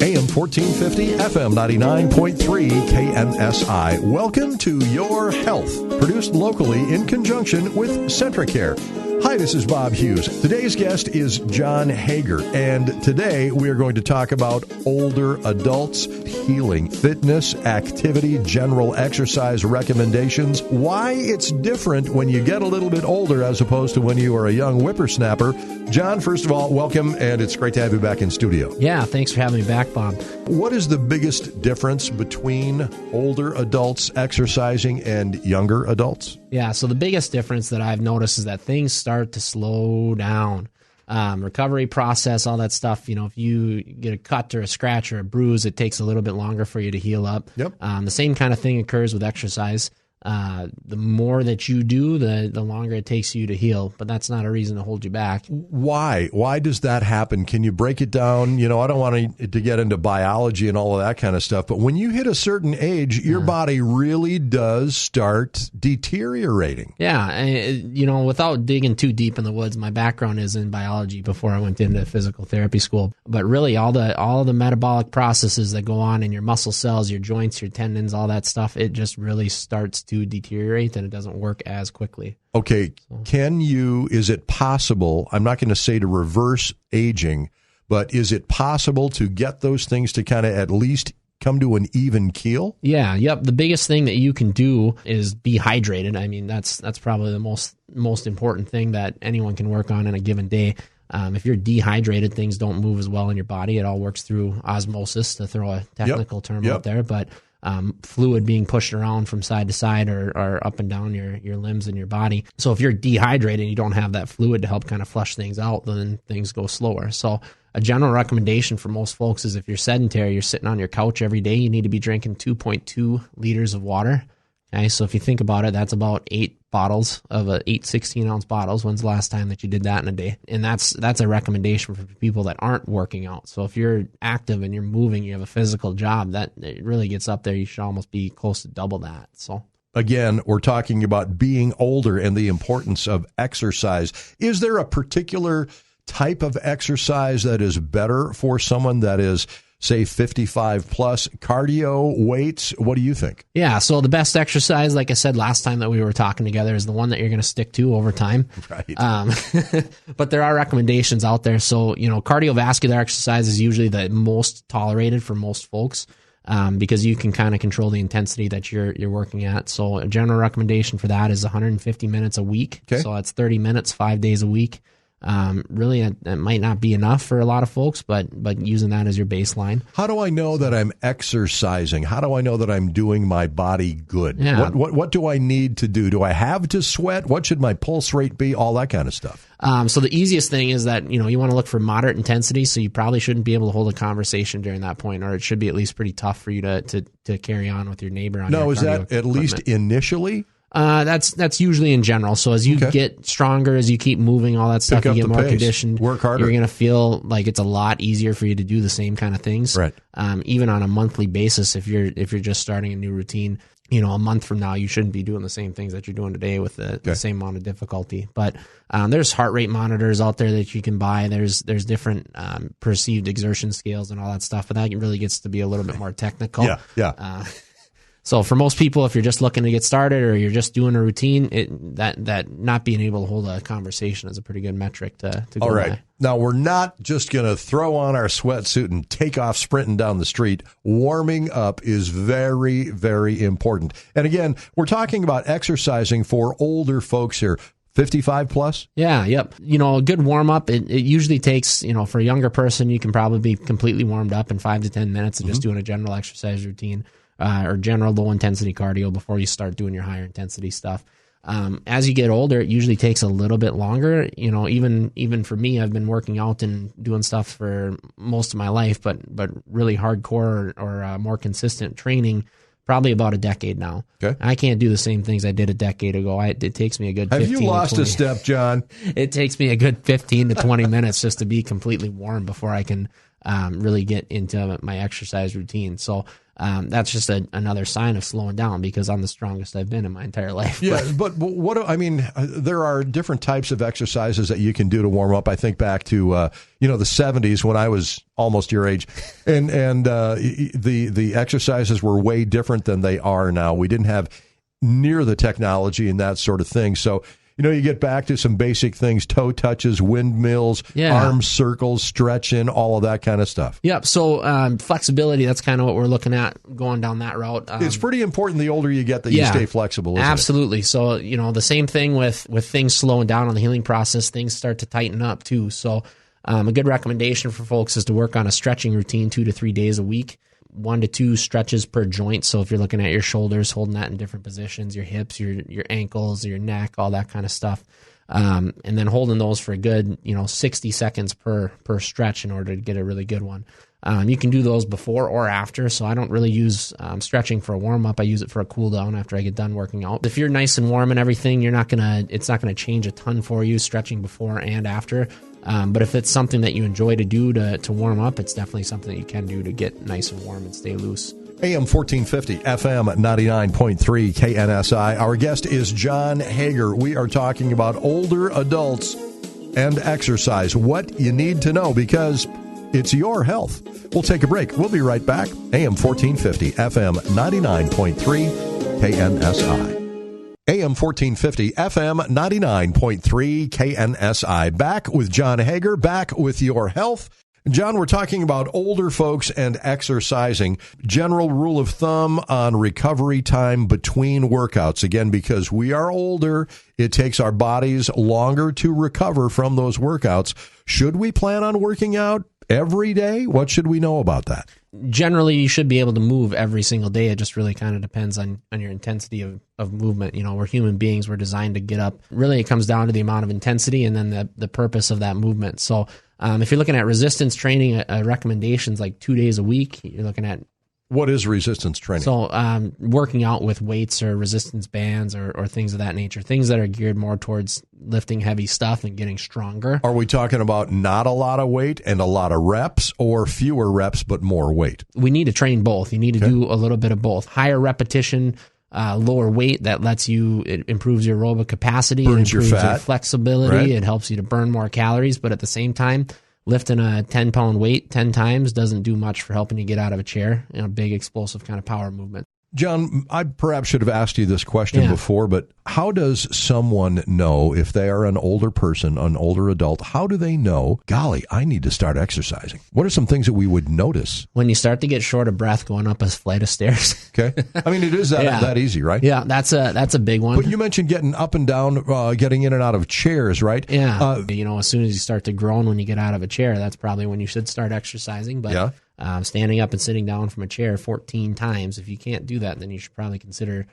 AM 1450, FM 99.3, KNSI. Welcome to Your Health, produced locally in conjunction with CentraCare. Hi, this is Bob Hughes. Today's guest is Jon Heger, and today we are going to talk about older adults, healing, fitness, activity, general exercise recommendations, why it's different when you get a little bit older as opposed to when you are a young whippersnapper. Jon, first of all, welcome, and it's great to have you back in studio. Yeah, thanks for having me back, Bob. What is the biggest difference between older adults exercising and younger adults? Yeah, so the biggest difference that I've noticed is that things start to slow down. Recovery process, all that stuff. You know, if you get a cut or a scratch or a bruise, it takes a little bit longer for you to heal up. Yep. The same kind of thing occurs with exercise. The more that you do, the longer it takes you to heal, but that's not a reason to hold you back. Why? Why does that happen? Can you break it down? You know, I don't want to get into biology and all of that kind of stuff, but when you hit a certain age, your body really does start deteriorating. Yeah. You know, without digging too deep in the woods, my background is in biology before I went into physical therapy school, but really all the metabolic processes that go on in your muscle cells, your joints, your tendons, all that stuff, it just really starts to deteriorate and it doesn't work as quickly. Okay. Is it possible, I'm not going to say to reverse aging, but is it possible to get those things to kind of at least come to an even keel? Yeah. Yep. The biggest thing that you can do is be hydrated. I mean, that's probably the most important thing that anyone can work on in a given day. If you're dehydrated, things don't move as well in your body. It all works through osmosis, to throw a technical term out there, but fluid being pushed around from side to side or up and down your limbs and your body. So if you're dehydrated and you don't have that fluid to help kind of flush things out, then things go slower. So a general recommendation for most folks is if you're sedentary, you're sitting on your couch every day, you need to be drinking 2.2 liters of water. Okay, so if you think about it, that's about 8 bottles of 8 16-ounce bottles. When's the last time that you did that in a day? And that's a recommendation for people that aren't working out. So if you're active and you're moving, you have a physical job, that it really gets up there. You should almost be close to double that. So again, we're talking about being older and the importance of exercise. Is there a particular type of exercise that is better for someone that is, say, 55 plus? Cardio, weights, what do you think? Yeah, so the best exercise, like I said last time that we were talking together, is the one that you're going to stick to over time. Right. But there are recommendations out there. So, you know, cardiovascular exercise is usually the most tolerated for most folks because you can kind of control the intensity that you're working at. So a general recommendation for that is 150 minutes a week. Okay. So that's 30 minutes, 5 days a week. Really, it might not be enough for a lot of folks, but using that as your baseline. How do I know that I'm exercising? How do I know that I'm doing my body good? Yeah. What do I need to do? Do I have to sweat? What should my pulse rate be? All that kind of stuff. So the easiest thing is that, you know, you want to look for moderate intensity, so you probably shouldn't be able to hold a conversation during that point, or it should be at least pretty tough for you to carry on with your neighbor on your cardio is that at equipment. least initially? That's usually in general. So as you get stronger, as you keep moving, all that stuff, you get more conditioned. Work harder. You're going to feel like it's a lot easier for you to do the same kind of things. Right. Even on a monthly basis, if you're just starting a new routine, you know, a month from now, you shouldn't be doing the same things that you're doing today with the same amount of difficulty. But there's heart rate monitors out there that you can buy. There's different perceived exertion scales and all that stuff. But that really gets to be a little bit more technical. Yeah. So for most people, if you're just looking to get started or you're just doing a routine, that not being able to hold a conversation is a pretty good metric to go All right. by. Now, we're not just going to throw on our sweatsuit and take off sprinting down the street. Warming up is very, very important. And again, we're talking about exercising for older folks here. 55 plus? Yeah, yep. You know, a good warm-up, it usually takes, you know, for a younger person, you can probably be completely warmed up in 5 to 10 minutes of just doing a general exercise routine. Or general low-intensity cardio before you start doing your higher-intensity stuff. As you get older, it usually takes a little bit longer. You know, even for me, I've been working out and doing stuff for most of my life, but really hardcore or more consistent training, probably about a decade now. Okay. I can't do the same things I did a decade ago. It takes me a good 15 Have you lost to 20. a step, Jon? It takes me a good 15 to 20 minutes just to be completely warm before I can really get into my exercise routine. So that's just another sign of slowing down, because I'm the strongest I've been in my entire life. Yeah, but there are different types of exercises that you can do to warm up. I think back to the 70s when I was almost your age, and the exercises were way different than they are now. We didn't have near the technology and that sort of thing. So, you get back to some basic things: toe touches, windmills, arm circles, stretching, all of that kind of stuff. Yep. So flexibility, that's kind of what we're looking at going down that route. It's pretty important the older you get that you stay flexible, isn't absolutely. it? So, the same thing with things slowing down on the healing process, things start to tighten up too. So a good recommendation for folks is to work on a stretching routine 2 to 3 days a week. 1 to 2 stretches per joint. So if you're looking at your shoulders, holding that in different positions, your hips, your ankles, your neck, all that kind of stuff. And then holding those for a good, 60 seconds per stretch in order to get a really good one. You can do those before or after. So I don't really use stretching for a warm up. I use it for a cool down after I get done working out. If you're nice and warm and everything, it's not going to change a ton for you stretching before and after. But if it's something that you enjoy to do to warm up, it's definitely something that you can do to get nice and warm and stay loose. AM 1450, FM 99.3 KNSI. Our guest is Jon Heger. We are talking about older adults and exercise, what you need to know, because it's your health. We'll take a break. We'll be right back. AM 1450, FM 99.3 KNSI. AM 1450, FM 99.3 KNSI. Back with Jon Heger, back with your health. Jon, we're talking about older folks and exercising. General rule of thumb on recovery time between workouts. Again, because we are older, it takes our bodies longer to recover from those workouts. Should we plan on working out every day? What should we know about that? Generally, you should be able to move every single day. It just really kind of depends on your intensity of movement. We're human beings. We're designed to get up. Really, it comes down to the amount of intensity and then the purpose of that movement. So if you're looking at resistance training, recommendations like 2 days a week, you're looking at. What is resistance training? So working out with weights or resistance bands or things of that nature, things that are geared more towards lifting heavy stuff and getting stronger. Are we talking about not a lot of weight and a lot of reps, or fewer reps but more weight? We need to train both. You need to do a little bit of both. Higher repetition, lower weight, that it improves your aerobic capacity. Burns it improves your fat. Your flexibility. Right. It helps you to burn more calories, but at the same time, lifting a 10-pound weight 10 times doesn't do much for helping you get out of a chair. Big, explosive kind of power movement. Jon, I perhaps should have asked you this question before, but how does someone know if they are an older person, an older adult? How do they know, golly, I need to start exercising? What are some things that we would notice? When you start to get short of breath going up a flight of stairs. Okay. I mean, it is that easy, right? Yeah, that's a big one. But you mentioned getting up and down, getting in and out of chairs, right? Yeah. As soon as you start to groan when you get out of a chair, that's probably when you should start exercising. But standing up and sitting down from a chair 14 times, if you can't do that, then you should probably consider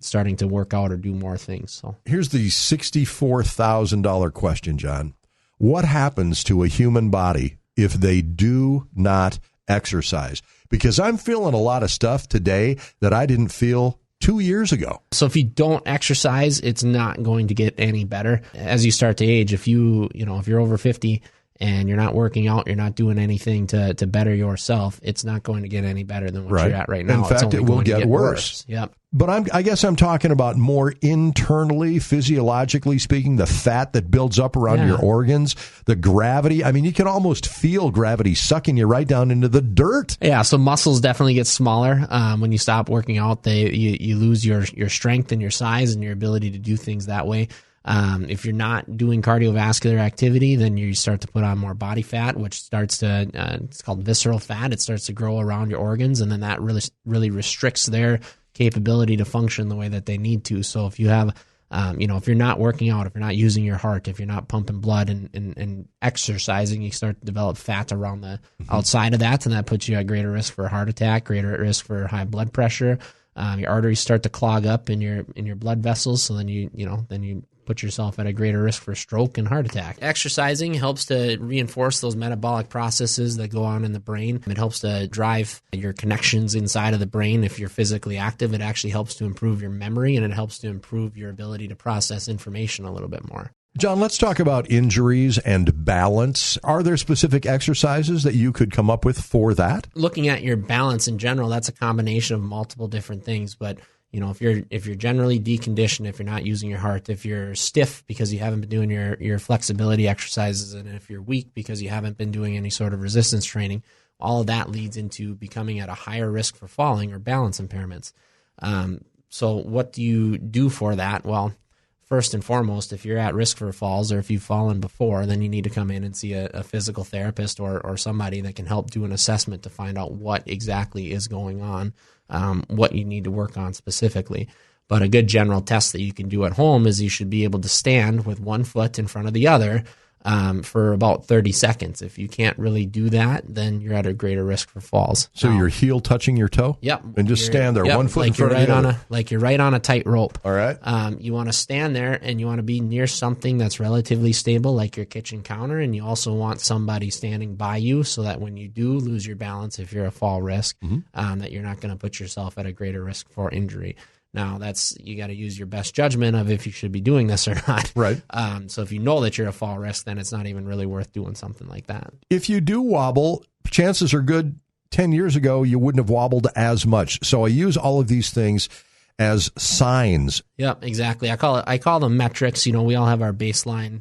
starting to work out or do more things. So here's the $64,000 question, Jon. What happens to a human body if they do not exercise? Because I'm feeling a lot of stuff today that I didn't feel 2 years ago. So if you don't exercise, it's not going to get any better. As you start to age, if you're over 50 and you're not working out, you're not doing anything to better yourself, it's not going to get any better than what you're at right now. In fact, it will get worse. Yep. But I guess I'm talking about more internally, physiologically speaking, the fat that builds up around your organs, the gravity. I mean, you can almost feel gravity sucking you right down into the dirt. Yeah, so muscles definitely get smaller. When you stop working out, you lose your strength and your size and your ability to do things that way. If you're not doing cardiovascular activity, then you start to put on more body fat, which starts to, it's called visceral fat. It starts to grow around your organs, and then that really restricts their capability to function the way that they need to. So if you have, if you're not working out, if you're not using your heart, if you're not pumping blood and exercising, you start to develop fat around the outside of that, and that puts you at greater risk for a heart attack, greater at risk for high blood pressure. Your arteries start to clog up in your blood vessels, so then you put yourself at a greater risk for stroke and heart attack. Exercising helps to reinforce those metabolic processes that go on in the brain. It helps to drive your connections inside of the brain. If you're physically active, it actually helps to improve your memory, and it helps to improve your ability to process information a little bit more. John, let's talk about injuries and balance. Are there specific exercises that you could come up with for that? Looking at your balance in general, that's a combination of multiple different things. But if you're generally deconditioned, if you're not using your heart, if you're stiff because you haven't been doing your flexibility exercises, and if you're weak because you haven't been doing any sort of resistance training, all of that leads into becoming at a higher risk for falling or balance impairments. So what do you do for that? Well, first and foremost, if you're at risk for falls or if you've fallen before, then you need to come in and see a physical therapist or somebody that can help do an assessment to find out what exactly is going on, what you need to work on specifically. But a good general test that you can do at home is you should be able to stand with one foot in front of the other for about 30 seconds. If you can't really do that, then you're at a greater risk for falls. So your heel touching your toe? Yep. And just stand there, one foot in front of the other. Like you're right on a tight rope. All right. You want to stand there, and you want to be near something that's relatively stable, like your kitchen counter, and you also want somebody standing by you so that when you do lose your balance, if you're a fall risk, that you're not going to put yourself at a greater risk for injury. Now, you got to use your best judgment of if you should be doing this or not. Right. So if you know that you're a fall risk, then it's not even really worth doing something like that. If you do wobble, chances are good 10 years ago you wouldn't have wobbled as much. So I use all of these things as signs. Yep, exactly. I call them metrics. We all have our baseline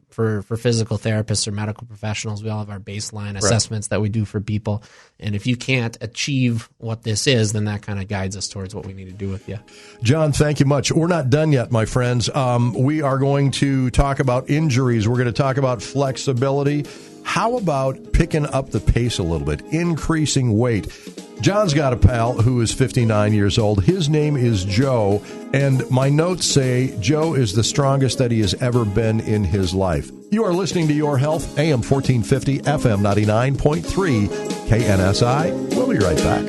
for physical therapists or medical professionals. We all have our baseline assessments that we do for people. And if you can't achieve what this is, then that kind of guides us towards what we need to do with you. John, thank you much. We're not done yet, my friends. We are going to talk about injuries. We're going to talk about flexibility. How about picking up the pace a little bit, increasing weight? John's got a pal who is 59 years old. His name is Joe, and my notes say Joe is the strongest that he has ever been in his life. You are listening to Your Health, AM 1450, FM 99.3, KNSI. We'll be right back.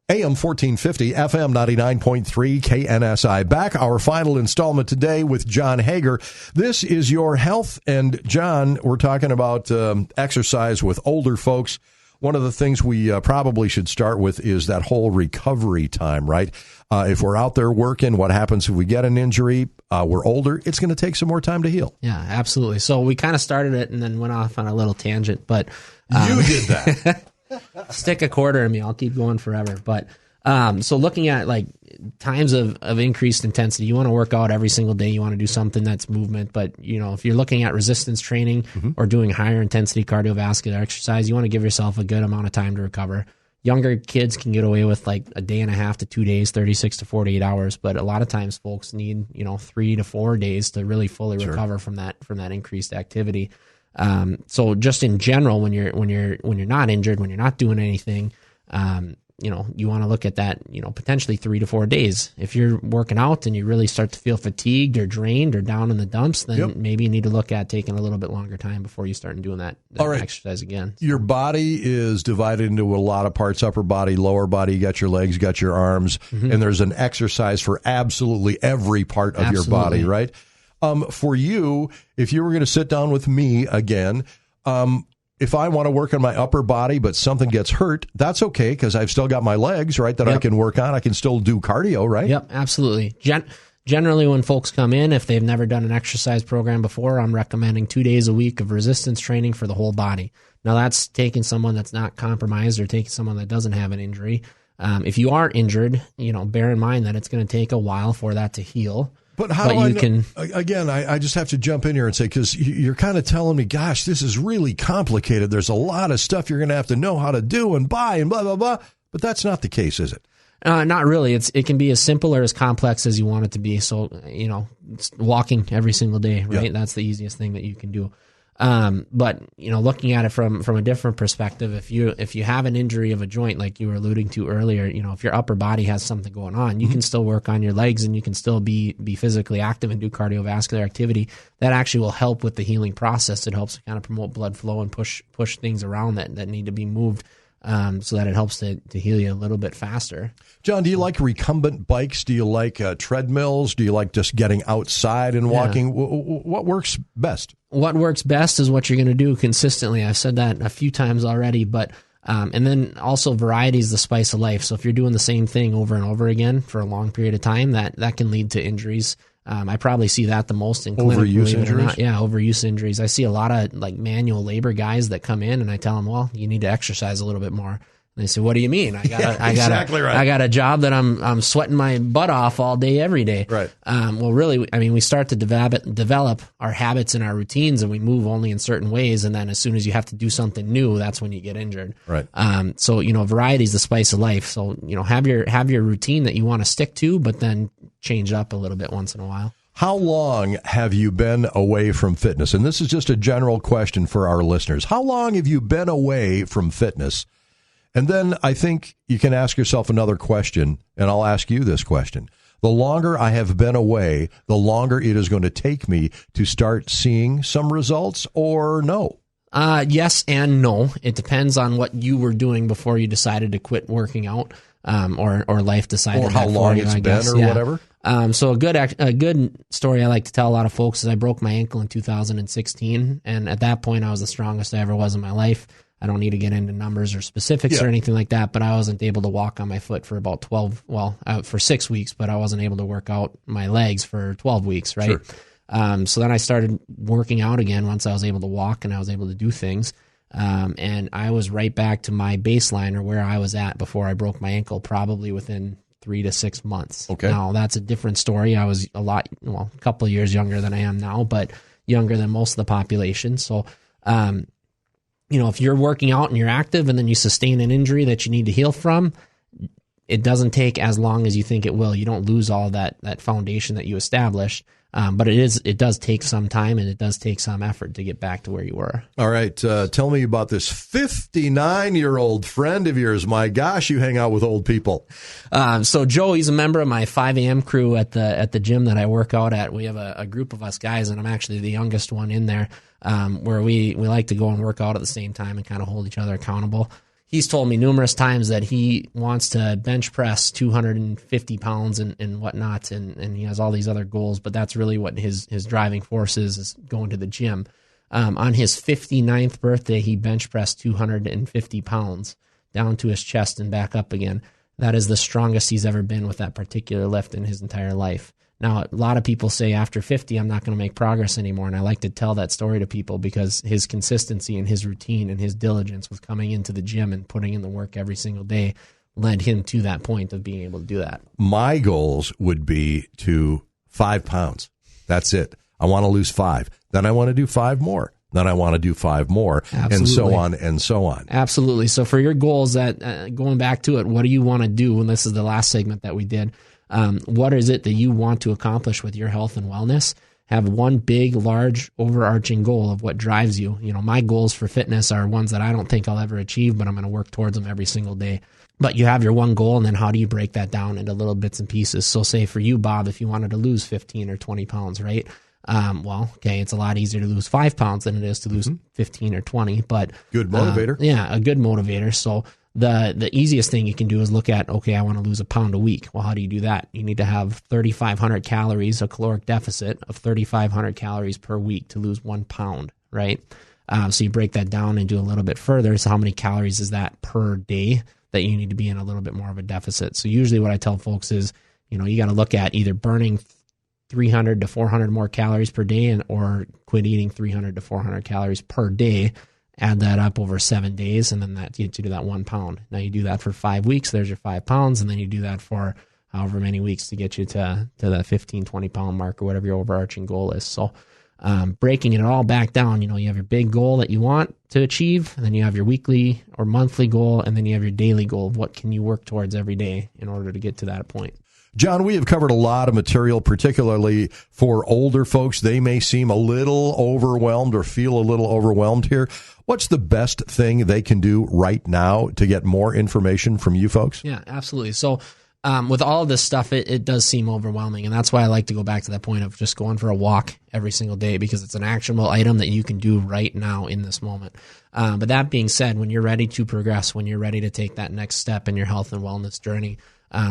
AM 1450, FM 99.3, KNSI. Back, our final installment today with Jon Heger. This is Your Health, and John, we're talking about exercise with older folks. One of the things we probably should start with is that whole recovery time, right? If we're out there working, what happens if we get an injury? We're older. It's going to take some more time to heal. Yeah, absolutely. So we kind of started it and then went off on a little tangent, but you did that. Stick a quarter in me. I'll keep going forever. But so looking at like times of increased intensity, you want to work out every single day. You want to do something that's movement. But, if you're looking at resistance training or doing higher intensity cardiovascular exercise, you want to give yourself a good amount of time to recover. Younger kids can get away with like a day and a half to 2 days, 36 to 48 hours. But a lot of times folks need, 3 to 4 days to really fully recover from that increased activity. So just in general, when you're not injured, when you're not doing anything, you want to look at that, potentially 3 to 4 days. If you're working out and you really start to feel fatigued or drained or down in the dumps, then maybe you need to look at taking a little bit longer time before you start doing that exercise again. Your body is divided into a lot of parts, upper body, lower body. You got your legs, you got your arms, and there's an exercise for absolutely every part of your body, right? For you, if you were going to sit down with me again, if I want to work on my upper body, but something gets hurt, that's okay because I've still got my legs, right, that I can work on. I can still do cardio, right? Yep, absolutely. Generally, when folks come in, if they've never done an exercise program before, I'm recommending 2 days a week of resistance training for the whole body. Now, that's taking someone that's not compromised or taking someone that doesn't have an injury. If you are injured, bear in mind that it's going to take a while for that to heal. But how do I know? Again, I just have to jump in here and say, because you're kind of telling me, gosh, this is really complicated. There's a lot of stuff you're going to have to know how to do and buy and blah, blah, blah. But that's not the case, is it? Not really. It can be as simple or as complex as you want it to be. So, walking every single day, right? Yep. That's the easiest thing that you can do. But looking at it from a different perspective, if you have an injury of a joint, like you were alluding to earlier, if your upper body has something going on, you can still work on your legs and you can still be physically active and do cardiovascular activity. That actually will help with the healing process. It helps to kind of promote blood flow and push things around that need to be moved. So that it helps to heal you a little bit faster. John, do you like recumbent bikes? Do you like treadmills? Do you like just getting outside and walking? Yeah. What works best? What works best is what you're going to do consistently. I've said that a few times already, but and then also variety is the spice of life. So if you're doing the same thing over and over again for a long period of time, that can lead to injuries. I probably see that the most in clinic. Overuse injuries? Yeah, overuse injuries. I see a lot of like manual labor guys that come in, and I tell them, well, you need to exercise a little bit more. And they say, what do you mean? I got a job that I'm sweating my butt off all day, every day. Right. Well, really, I mean, we start to develop our habits and our routines, and we move only in certain ways. And then as soon as you have to do something new, that's when you get injured. Right. So, variety is the spice of life. So, have your routine that you want to stick to, but then change it up a little bit once in a while. How long have you been away from fitness? And this is just a general question for our listeners. How long have you been away from fitness? And then I think you can ask yourself another question, and I'll ask you this question. The longer I have been away, the longer it is going to take me to start seeing some results, or no? Yes and no. It depends on what you were doing before you decided to quit working out, or life decided. Or how long it's been, or whatever. So a good story I like to tell a lot of folks is I broke my ankle in 2016, and at that point I was the strongest I ever was in my life. I don't need to get into numbers or specifics or anything like that, but I wasn't able to walk on my foot for about for 6 weeks, but I wasn't able to work out my legs for 12 weeks, right? Sure. So then I started working out again once I was able to walk and I was able to do things. And I was right back to my baseline, or where I was at before I broke my ankle, probably within 3 to 6 months. Okay. Now that's a different story. I was a couple of years younger than I am now, but younger than most of the population. So, if you're working out and you're active and then you sustain an injury that you need to heal from, it doesn't take as long as you think it will. You don't lose all that foundation that you established. But it does take some time, and it does take some effort to get back to where you were. All right. Tell me about this 59-year-old friend of yours. My gosh, you hang out with old people. So Joe, he's a member of my 5 a.m. crew at the gym that I work out at. We have a group of us guys, and I'm actually the youngest one in there, where we like to go and work out at the same time and kind of hold each other accountable. He's told me numerous times that he wants to bench press 250 pounds and whatnot, and he has all these other goals, but that's really what his driving force is going to the gym. On his 59th birthday, he bench pressed 250 pounds down to his chest and back up again. That is the strongest he's ever been with that particular lift in his entire life. Now, a lot of people say after 50, I'm not going to make progress anymore, and I like to tell that story to people because his consistency and his routine and his diligence with coming into the gym and putting in the work every single day led him to that point of being able to do that. My goals would be to 5 pounds. That's it. I want to lose 5. Then I want to do 5 more. Then I want to do 5 more, Absolutely. And so on and so on. Absolutely. So for your goals, that going back to it, what do you want to do? And this is the last segment that we did. What is it that you want to accomplish with your health and wellness? Have one big, large, overarching goal of what drives you. My goals for fitness are ones that I don't think I'll ever achieve, but I'm going to work towards them every single day. But you have your one goal, and then how do you break that down into little bits and pieces? So say for you, Bob, if you wanted to lose 15 or 20 pounds, right? It's a lot easier to lose 5 pounds than it is to lose 15 or 20, but good motivator. A good motivator. So the easiest thing you can do is look at, okay, I want to lose a pound a week. Well, how do you do that? You need to have 3,500 calories, a caloric deficit of 3,500 calories per week to lose 1 pound, right? So you break that down and do a little bit further. So how many calories is that per day that you need to be in a little bit more of a deficit? So usually what I tell folks is, you got to look at either burning 300 to 400 more calories per day or quit eating 300 to 400 calories per day. Add that up over 7 days, and then that gets you to that 1 pound. Now you do that for 5 weeks, there's your 5 pounds, and then you do that for however many weeks to get you to that 15, 20 pound mark or whatever your overarching goal is. So breaking it all back down, you have your big goal that you want to achieve, and then you have your weekly or monthly goal, and then you have your daily goal of what can you work towards every day in order to get to that point. John, we have covered a lot of material, particularly for older folks. They may seem a little overwhelmed or feel a little overwhelmed here. What's the best thing they can do right now to get more information from you folks? Yeah, absolutely. So with all of this stuff, it does seem overwhelming. And that's why I like to go back to that point of just going for a walk every single day, because it's an actionable item that you can do right now in this moment. But that being said, when you're ready to progress, when you're ready to take that next step in your health and wellness journey,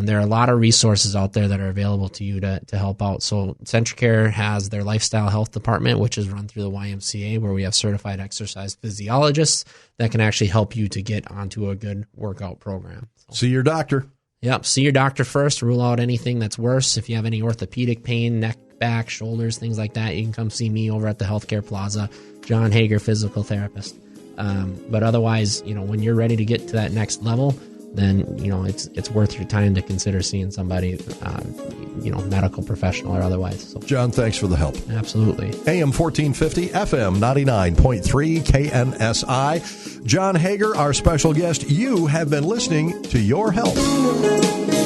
there are a lot of resources out there that are available to you to help out. So CentraCare has their lifestyle health department, which is run through the YMCA, where we have certified exercise physiologists that can actually help you to get onto a good workout program. See your doctor. Yep. See your doctor first. Rule out anything that's worse. If you have any orthopedic pain, neck back, shoulders, things like that, you can come see me over at the Healthcare Plaza, Jon Heger, physical therapist. But otherwise, when you're ready to get to that next level, then, it's worth your time to consider seeing somebody, medical professional or otherwise. So, John, thanks for the help. Absolutely. AM 1450, FM 99.3, KNSI. Jon Heger, our special guest. You have been listening to Your Health.